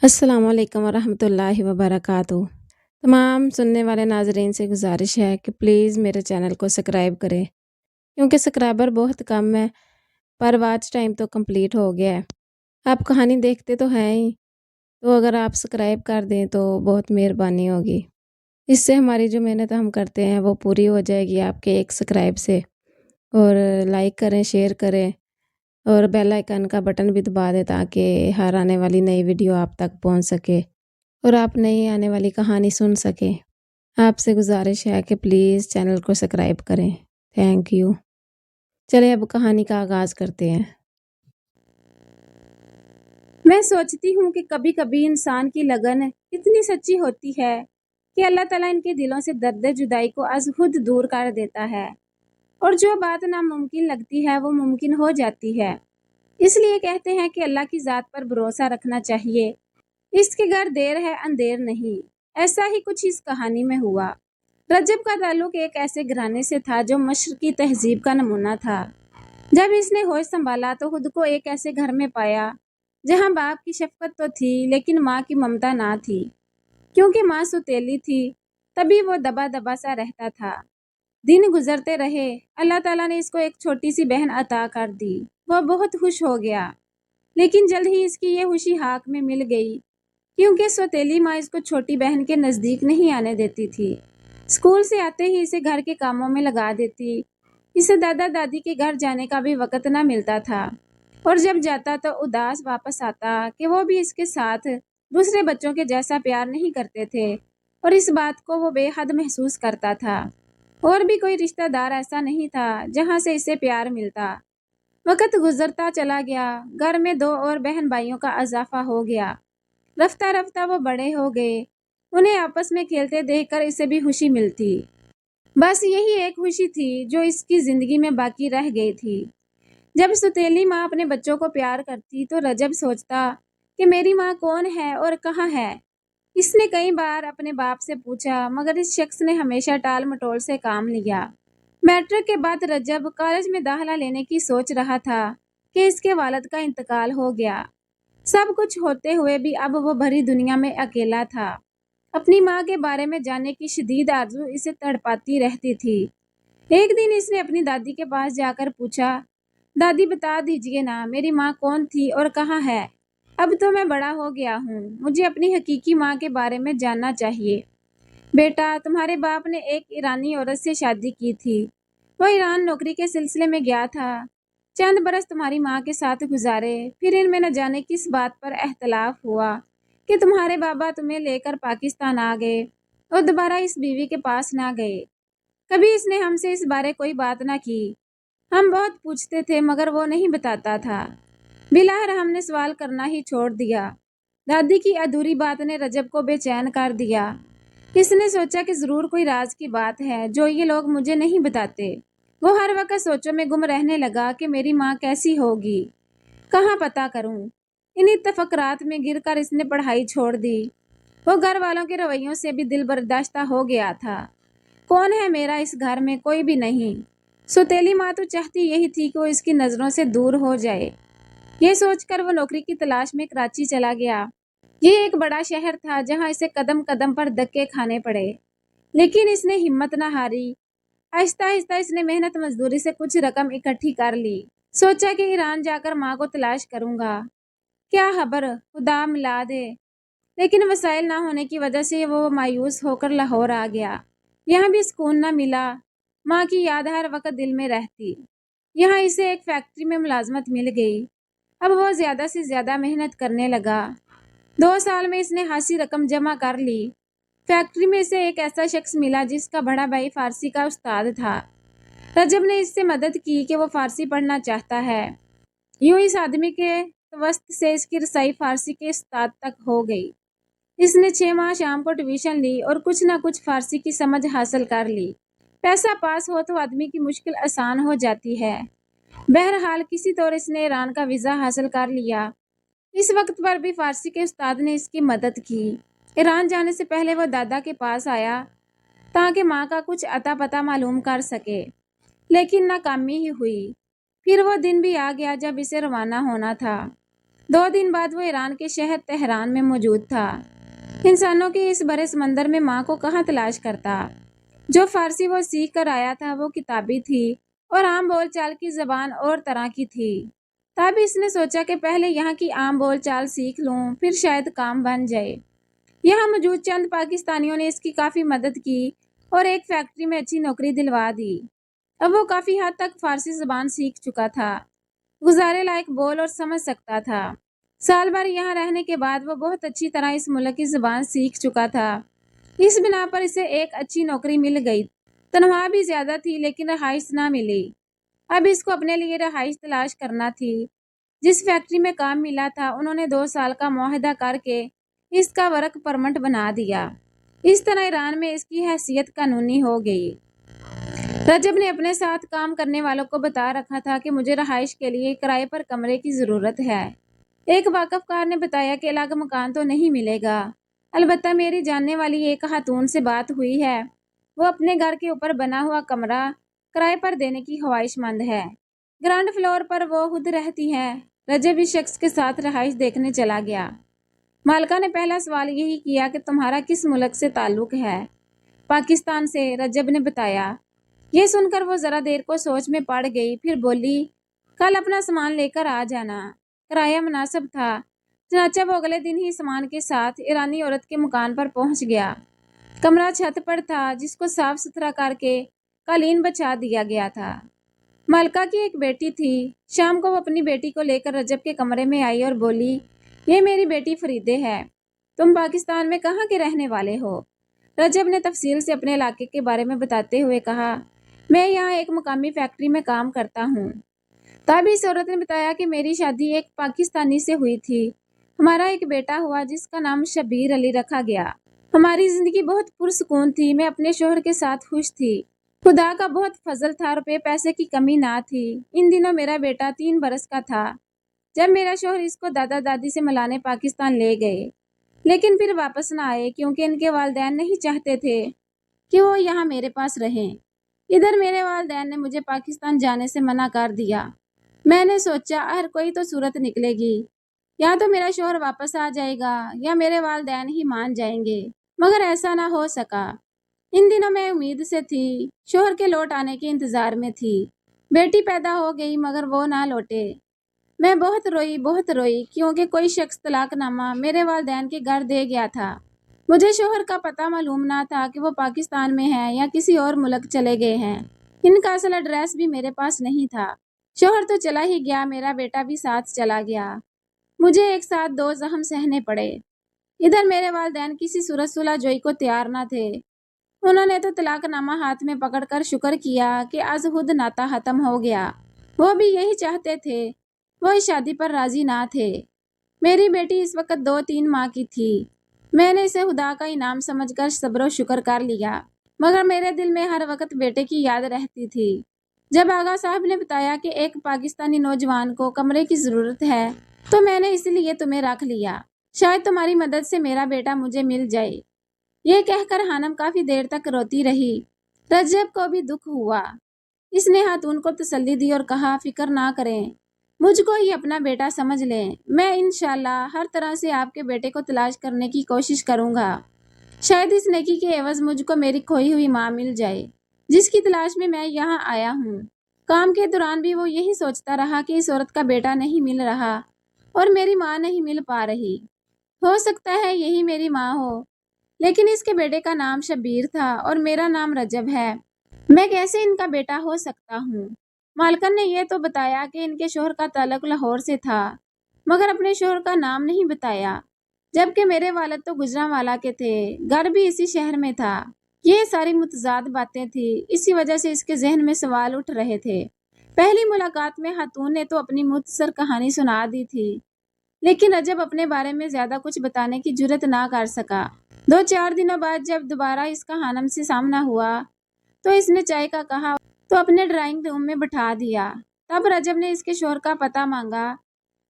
अस्सलाम वालेकुम वरहमतुल्लाहि वबरकातुहू। तमाम सुनने वाले नाज़रीन से गुजारिश है कि प्लीज़ मेरे चैनल को सब्सक्राइब करें, क्योंकि सब्सक्राइबर बहुत कम है, पर वॉच टाइम तो कंप्लीट हो गया है। आप कहानी देखते तो हैं ही, तो अगर आप सब्सक्राइब कर दें तो बहुत मेहरबानी होगी। इससे हमारी जो मेहनत हम करते हैं वो पूरी हो जाएगी आपके एक सब्सक्राइब से। और लाइक करें, शेयर करें और बेल आइकन का बटन भी दबा दें ताकि हर आने वाली नई वीडियो आप तक पहुंच सके और आप नई आने वाली कहानी सुन सकें। आपसे गुजारिश है कि प्लीज़ चैनल को सब्सक्राइब करें। Thank you. चलिए अब कहानी का आगाज़ करते हैं। मैं सोचती हूँ कि कभी कभी इंसान की लगन इतनी सच्ची होती है कि अल्लाह ताला इनके दिलों से दर्द जुदाई को आज खुद दूर कर देता है और जो बात नामुमकिन लगती है वो मुमकिन हो जाती है। इसलिए कहते हैं कि अल्लाह की ज़ात पर भरोसा रखना चाहिए। इसके घर देर है अंधेर नहीं। ऐसा ही कुछ इस कहानी में हुआ। रजब का ताल्लुक एक ऐसे घराने से था जो मशरकी तहजीब का नमूना था। जब इसने होश संभाला तो खुद को एक ऐसे घर में पाया जहां बाप की शफकत तो थी लेकिन माँ की ममता ना थी। क्योंकि माँ सुतेली थी तभी वो दबा दबा सा रहता था। दिन गुजरते रहे, अल्लाह ताला ने इसको एक छोटी सी बहन अता कर दी। वह बहुत खुश हो गया, लेकिन जल्द ही इसकी ये खुशी हाक में मिल गई, क्योंकि सौतेली माँ इसको छोटी बहन के नज़दीक नहीं आने देती थी। स्कूल से आते ही इसे घर के कामों में लगा देती। इसे दादा दादी के घर जाने का भी वक़्त न मिलता था और जब जाता तो उदास वापस आता कि वो भी इसके साथ दूसरे बच्चों के जैसा प्यार नहीं करते थे और इस बात को वो बेहद महसूस करता था। और भी कोई रिश्तेदार ऐसा नहीं था जहाँ से इसे प्यार मिलता। वक़्त गुजरता चला गया। घर में 2 और बहन भाइयों का इजाफा हो गया। रफ्ता रफ्ता वो बड़े हो गए। उन्हें आपस में खेलते देखकर इसे भी खुशी मिलती। बस यही एक खुशी थी जो इसकी जिंदगी में बाकी रह गई थी। जब सुतेली माँ अपने बच्चों को प्यार करती तो रजब सोचता कि मेरी माँ कौन है और कहाँ है। इसने कई बार अपने बाप से पूछा, मगर इस शख्स ने हमेशा टाल मटोल से काम लिया। मैट्रिक के बाद रजब कॉलेज में दाखिला लेने की सोच रहा था कि इसके वालिद का इंतकाल हो गया। सब कुछ होते हुए भी अब वो भरी दुनिया में अकेला था। अपनी माँ के बारे में जानने की शदीद आरज़ू इसे तड़पाती रहती थी। एक दिन इसने अपनी दादी के पास जाकर पूछा, दादी बता दीजिए ना, मेरी माँ कौन थी और कहाँ है। अब तो मैं बड़ा हो गया हूँ, मुझे अपनी हकीकी माँ के बारे में जानना चाहिए। बेटा, तुम्हारे बाप ने एक ईरानी औरत से शादी की थी। वो ईरान नौकरी के सिलसिले में गया था। चंद बरस तुम्हारी माँ के साथ गुजारे, फिर इनमें न जाने किस बात पर एख्तलाफ हुआ कि तुम्हारे बाबा तुम्हें लेकर पाकिस्तान आ गए और दोबारा इस बीवी के पास ना गए। कभी इसने हमसे इस बारे कोई बात ना की। हम बहुत पूछते थे मगर वो नहीं बताता था। बिलाहर हमने सवाल करना ही छोड़ दिया। दादी की अधूरी बात ने रजब को बेचैन कर दिया। इसने सोचा कि जरूर कोई राज की बात है जो ये लोग मुझे नहीं बताते। वो हर वक्त सोचों में गुम रहने लगा कि मेरी माँ कैसी होगी, कहाँ पता करूं। इन्हीं तफक्रात में गिरकर इसने पढ़ाई छोड़ दी। वो घर वालों के रवैयों से भी दिल बर्दाश्ता हो गया था। कौन है मेरा इस घर में? कोई भी नहीं। सुतेली माँ तो चाहती यही थी कि वो इसकी नज़रों से दूर हो जाए। ये सोचकर वो नौकरी की तलाश में कराची चला गया। ये एक बड़ा शहर था जहाँ इसे कदम कदम पर धक्के खाने पड़े, लेकिन इसने हिम्मत न हारी। आहिस्ता आहिस्ता इसने मेहनत मजदूरी से कुछ रकम इकट्ठी कर ली। सोचा कि ईरान जाकर माँ को तलाश करूंगा, क्या खबर खुदा मिला दे। लेकिन वसाइल ना होने की वजह से वो मायूस होकर लाहौर आ गया। यहाँ भी सुकून न मिला। माँ की याद हर वक्त दिल में रहती। यहाँ इसे एक फैक्ट्री में मुलाजमत मिल गई। अब वो ज़्यादा से ज़्यादा मेहनत करने लगा। 2 साल में इसने खासी रकम जमा कर ली। फैक्ट्री में इसे एक ऐसा शख्स मिला जिसका बड़ा भाई फारसी का उस्ताद था। रजब ने इससे मदद की कि वो फारसी पढ़ना चाहता है। यूं इस आदमी के वस्त से इसकी रसाई फारसी के उस्ताद तक हो गई। इसने 6 माह शाम को ट्यूशन ली और कुछ ना कुछ फारसी की समझ हासिल कर ली। पैसा पास हो तो आदमी की मुश्किल आसान हो जाती है। बहरहाल किसी तरह इसने ईरान का वीज़ा हासिल कर लिया। इस वक्त पर भी फारसी के उस्ताद ने इसकी मदद की। ईरान जाने से पहले वो दादा के पास आया ताकि माँ का कुछ अता पता मालूम कर सके, लेकिन नाकामी ही हुई। फिर वो दिन भी आ गया जब इसे रवाना होना था। 2 दिन बाद वो ईरान के शहर तेहरान में मौजूद था। इंसानों के इस बड़े समंदर में माँ को कहाँ तलाश करता। जो फारसी वो सीख कर आया था वो किताबी थी और आम बोल चाल की जबान और तरह की थी। तब इसने सोचा कि पहले यहाँ की आम बोल चाल सीख लूँ, फिर शायद काम बन जाए। यहाँ मौजूद चंद पाकिस्तानियों ने इसकी काफ़ी मदद की और एक फैक्ट्री में अच्छी नौकरी दिलवा दी। अब वो काफ़ी हद तक फारसी ज़बान सीख चुका था, गुजारे लायक बोल और समझ सकता था। साल भर यहाँ रहने के बाद वो बहुत अच्छी तरह इस मुल्क की ज़बान सीख चुका था। इस बिना पर इसे एक अच्छी नौकरी मिल गई। तनख्वाह भी ज़्यादा थी लेकिन रहाइश ना मिली। अब इसको अपने लिए रहाइश तलाश करना थी। जिस फैक्ट्री में काम मिला था उन्होंने 2 साल का मुआहदा करके इसका वर्क परमिट बना दिया। इस तरह ईरान में इसकी हैसियत कानूनी हो गई। रजब ने अपने साथ काम करने वालों को बता रखा था कि मुझे रहाइश के लिए किराए पर कमरे की ज़रूरत है। एक वाकफकार ने बताया कि अलग मकान तो नहीं मिलेगा, अलबत्ता मेरी जानने वाली एक खातून से बात हुई है, वो अपने घर के ऊपर बना हुआ कमरा किराए पर देने की ख्वाहिशमंद है। ग्राउंड फ्लोर पर वो खुद रहती है। रजब इस शख्स के साथ रहाइश देखने चला गया। मालका ने पहला सवाल यही किया कि तुम्हारा किस मुल्क से ताल्लुक है। पाकिस्तान से, रजब ने बताया। ये सुनकर वो जरा देर को सोच में पड़ गई, फिर बोली, कल अपना सामान लेकर आ जाना। किराया मुनासिब था, चनाचा वो अगले दिन ही सामान के साथ ईरानी औरत के मकान पर पहुंच गया। कमरा छत पर था जिसको साफ सुथरा करके कालीन बिछा दिया गया था। मालका की एक बेटी थी। शाम को वो अपनी बेटी को लेकर रजब के कमरे में आई और बोली, ये मेरी बेटी फरीदे है। तुम पाकिस्तान में कहाँ के रहने वाले हो? रजब ने तफसील से अपने इलाके के बारे में बताते हुए कहा, मैं यहाँ एक मुकामी फैक्ट्री में काम करता हूँ। तब इस औरत ने बताया कि मेरी शादी एक पाकिस्तानी से हुई थी। हमारा एक बेटा हुआ जिसका नाम शबीर अली रखा गया। हमारी जिंदगी बहुत पुरसुकून थी। मैं अपने शोहर के साथ खुश थी। खुदा का बहुत फजल था, रुपये पैसे की कमी ना थी। इन दिनों मेरा बेटा 3 बरस का था जब मेरा शोहर इसको दादा दादी से मिलाने पाकिस्तान ले गए, लेकिन फिर वापस ना आए क्योंकि इनके वालिदैन नहीं चाहते थे कि वो यहाँ मेरे पास रहें। इधर मेरे वालिदैन ने मुझे पाकिस्तान जाने से मना कर दिया। मैंने सोचा हर कोई तो सूरत निकलेगी, या तो मेरा शोहर वापस आ जाएगा या मेरे वालिदैन ही मान जाएंगे, मगर ऐसा ना हो सका। इन दिनों मैं उम्मीद से थी, शोहर के लौट आने के इंतजार में थी। बेटी पैदा हो गई मगर वो ना लौटे। मैं बहुत रोई क्योंकि कोई शख्स तलाकनामा मेरे वालिदैन के घर दे गया था। मुझे शोहर का पता मालूम ना था कि वो पाकिस्तान में है या किसी और मुल्क चले गए हैं। इनका असल एड्रेस भी मेरे पास नहीं था। शोहर तो चला ही गया, मेरा बेटा भी साथ चला गया। मुझे एक साथ 2 जख्म सहने पड़े। इधर मेरे वालिदैन किसी सूरत सुलह जोई को तैयार ना थे। उन्होंने तो तलाकनामा हाथ में पकड़कर शुक्र किया कि आज खुद नाता खत्म हो गया। वो भी यही चाहते थे। वो इस शादी पर राजी ना थे। मेरी बेटी इस वक्त 2-3 माह की थी। मैंने इसे खुदा का इनाम समझकर सब्र शुक्र कर लिया, मगर मेरे दिल में हर वक्त बेटे की याद रहती थी। जब आगा साहब ने बताया कि एक पाकिस्तानी नौजवान को कमरे की ज़रूरत है, तो मैंने इसलिए तुम्हें रख लिया। शायद तुम्हारी मदद से मेरा बेटा मुझे मिल जाए। ये कहकर हानम काफी देर तक रोती रही। रजब को भी दुख हुआ। इसने खातून को तसल्ली दी और कहा, फिक्र ना करें, मुझको ही अपना बेटा समझ लें। मैं इंशाल्लाह हर तरह से आपके बेटे को तलाश करने की कोशिश करूंगा। शायद इस नेकी के एवज मुझको मेरी खोई हुई माँ मिल जाए, जिसकी तलाश में मैं यहाँ आया हूँ। काम के दौरान भी वो यही सोचता रहा कि इस औरत का बेटा नहीं मिल रहा और मेरी माँ नहीं मिल पा रही। हो सकता है यही मेरी माँ हो, लेकिन इसके बेटे का नाम शबीर था और मेरा नाम रजब है। मैं कैसे इनका बेटा हो सकता हूँ? मालकन ने यह तो बताया कि इनके शोहर का ताल्लुक लाहौर से था, मगर अपने शोहर का नाम नहीं बताया, जबकि मेरे वालिद तो गुजरांवाला के थे, घर भी इसी शहर में था। ये सारी मुतजाद बातें थी, इसी वजह से इसके जहन में सवाल उठ रहे थे। पहली मुलाकात में खातून ने तो अपनी मुख्तसर कहानी सुना दी थी, लेकिन रजब अपने बारे में ज्यादा कुछ बताने की जुर्रत ना कर सका। 2-4 दिनों बाद जब दोबारा इसका हानम से सामना हुआ तो इसने चाय का कहा तो अपने ड्राइंग रूम में बैठा दिया। तब रजब ने इसके शोहर का पता मांगा।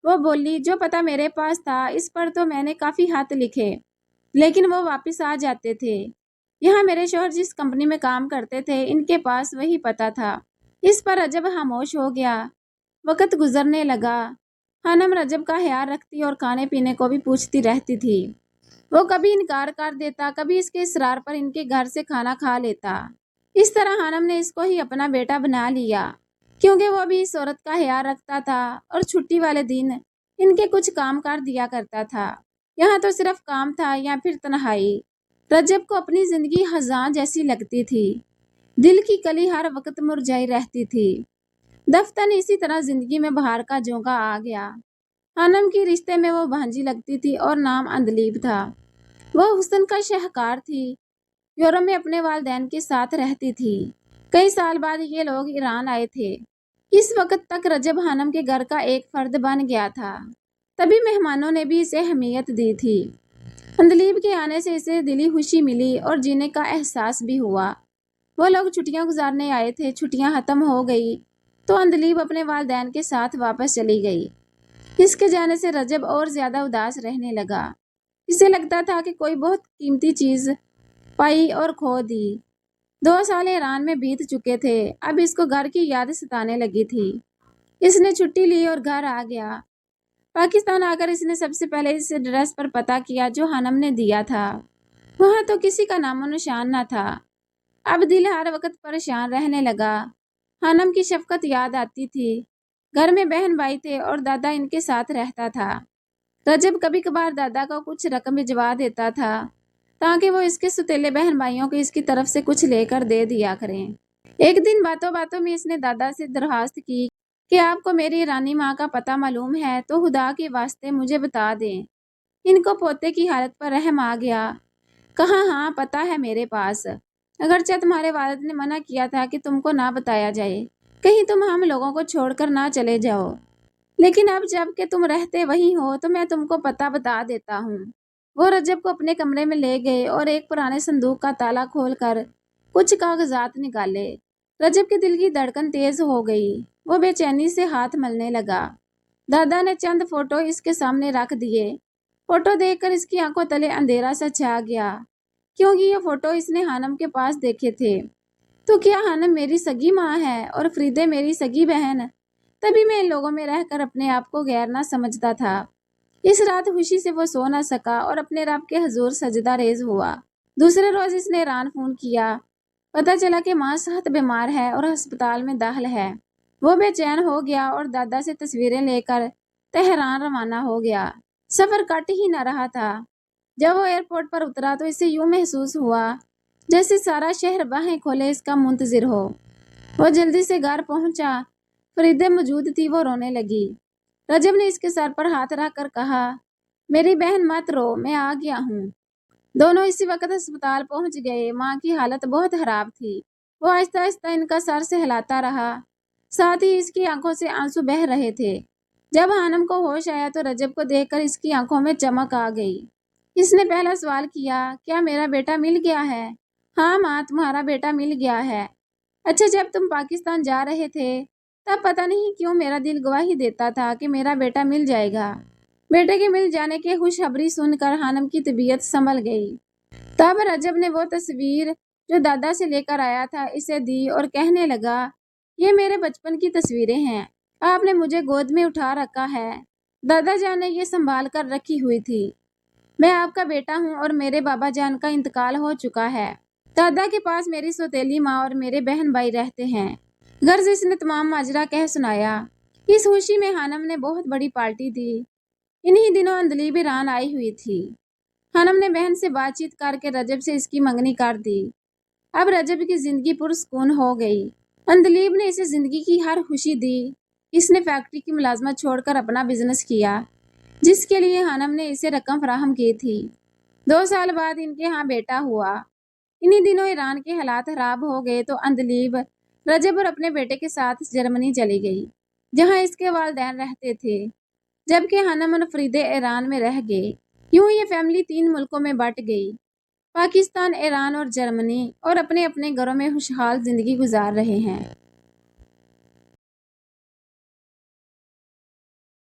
वो बोली, जो पता मेरे पास था इस पर तो मैंने काफी हाथ लिखे, लेकिन वो वापस आ जाते थे। यहाँ मेरे शोहर जिस कंपनी में काम करते थे इनके पास वही पता था। इस पर रजब खामोश हो गया। वक्त गुजरने लगा। हानम रजब का ख्याल रखती और खाने पीने को भी पूछती रहती थी। वो कभी इनकार कर देता, कभी इसके इसरार पर इनके घर से खाना खा लेता। इस तरह हानम ने इसको ही अपना बेटा बना लिया, क्योंकि वो भी इस औरत का ख्याल रखता था और छुट्टी वाले दिन इनके कुछ काम कर दिया करता था। यहाँ तो सिर्फ काम था या फिर तन्हाई। रजब को अपनी जिंदगी खजां जैसी लगती थी। दिल की कली हर वक्त मुरझाई रहती थी। दफ्तन इसी तरह जिंदगी में बाहर का झोंका आ गया। हानम की रिश्ते में वो भांजी लगती थी और नाम अंदलीब था। वह हुस्न का शाहकार थी। यूरोप में अपने वालिदैन के साथ रहती थी। कई साल बाद ये लोग ईरान आए थे। इस वक्त तक रजब हानम के घर का एक फर्द बन गया था। तभी मेहमानों ने भी इसे अहमियत दी थी। अंदलीब के आने से इसे दिली खुशी मिली और जीने का एहसास भी हुआ। वो लोग छुट्टियां गुजारने आए थे। छुट्टियां खत्म हो गई तो अंदलीब अपने वालिदैन के साथ वापस चली गई। इसके जाने से रजब और ज्यादा उदास रहने लगा। इसे लगता था कि कोई बहुत कीमती चीज पाई और खो दी। 2 साल ईरान में बीत चुके थे। अब इसको घर की याद सताने लगी थी। इसने छुट्टी ली और घर आ गया। पाकिस्तान आकर इसने सबसे पहले इस एड्रेस पर पता किया जो हानम ने दिया था। वहां तो किसी का नामो निशान न था। अब दिल हर वक्त परेशान रहने लगा। हानम की शफकत याद आती थी। घर में बहन भाई थे और दादा इनके साथ रहता था। रजब कभी कभार दादा को कुछ रकम भिजवा देता था ताकि वो इसके सुतेले बहन भाइयों को इसकी तरफ से कुछ लेकर दे दिया करें। एक दिन बातों बातों में इसने दादा से दरखास्त की कि आपको मेरी ईरानी माँ का पता मालूम है तो खुदा के वास्ते मुझे बता दें। इनको पोते की हालत पर रहम आ गया। कहा हाँ पता है मेरे पास, अगरचे तुम्हारे वालिद ने मना किया था कि तुमको ना बताया जाए, कहीं तुम हम लोगों को छोड़कर ना चले जाओ। लेकिन अब जब कि तुम रहते वहीं हो तो मैं तुमको पता बता देता हूँ। वो रजब को अपने कमरे में ले गए और एक पुराने संदूक का ताला खोलकर कुछ कागजात निकाले। रजब के दिल की धड़कन तेज हो गई। वो बेचैनी से हाथ मलने लगा। दादा ने चंद फोटो इसके सामने रख दिए। फोटो देखकर इसकी आंखों तले अंधेरा सा छा गया, क्योंकि ये फोटो इसने हानम के पास देखे थे। तो क्या हानम मेरी सगी माँ है और फरीदे मेरी सगी बहन? तभी मैं इन लोगों में रहकर अपने आप को गैर ना समझता था। इस रात खुशी से वो सो ना सका और अपने रब के हजूर सजदा रेज हुआ। दूसरे रोज इसने ईरान फोन किया। पता चला कि माँ सख्त बीमार है और अस्पताल में दाखिल है। वो बेचैन हो गया और दादा से तस्वीरें लेकर तेहरान रवाना हो गया। सफर कट ही न रहा था। जब वो एयरपोर्ट पर उतरा तो इसे यूं महसूस हुआ जैसे सारा शहर बाहें खोले इसका मुंतजिर हो। वो जल्दी से घर पहुंचा। फरीदे मौजूद थी। वो रोने लगी। रजब ने इसके सर पर हाथ रख कर कहा, मेरी बहन मत रो, मैं आ गया हूँ। दोनों इसी वक्त अस्पताल पहुंच गए। माँ की हालत बहुत खराब थी। वो आहिस्ता आहिस्ता इनका सर से हिलाता रहा, साथ ही इसकी आंखों से आंसू बह रहे थे। जब हानम को होश आया तो रजब को देखकर इसकी आंखों में चमक आ गई। इसने पहला सवाल किया, क्या मेरा बेटा मिल गया है? हाँ माँ, तुम्हारा बेटा मिल गया है। अच्छा, जब तुम पाकिस्तान जा रहे थे तब पता नहीं क्यों मेरा दिल गवाही देता था कि मेरा बेटा मिल जाएगा। बेटे के मिल जाने की खुशखबरी सुनकर हानम की तबीयत संभल गई। तब रजब ने वो तस्वीर जो दादा से लेकर आया था इसे दी और कहने लगा, ये मेरे बचपन की तस्वीरें हैं। आपने मुझे गोद में उठा रखा है। दादा जान ने ये संभाल कर रखी हुई थी। मैं आपका बेटा हूँ और मेरे बाबा जान का इंतकाल हो चुका है। दादा के पास मेरी सौतेली माँ और मेरे बहन भाई रहते हैं। गर्ज इसने तमाम माजरा कह सुनाया। इस खुशी में हानम ने बहुत बड़ी पार्टी दी। इन्हीं दिनों अंदलीब ईरान आई हुई थी। हानम ने बहन से बातचीत करके रजब से इसकी मंगनी कर दी। अब रजब की जिंदगी पुरसकून हो गई। अंदलीब ने इसे जिंदगी की हर खुशी दी। इसने फैक्ट्री की मुलाजमत छोड़कर अपना बिजनेस किया, जिसके लिए हानम ने इसे रकम फराहम की थी। 2 साल बाद इनके यहाँ बेटा हुआ। इन्हीं दिनों ईरान के हालात खराब हो गए तो अंदलीब रजब और अपने बेटे के साथ जर्मनी चली गई, जहाँ इसके वालिदैन रहते थे, जबकि हानम और फरीदे ईरान में रह गए। यूं ये फैमिली 3 मुल्कों में बट गई, पाकिस्तान, ईरान और जर्मनी, और अपने अपने घरों में खुशहाल जिंदगी गुजार रहे हैं।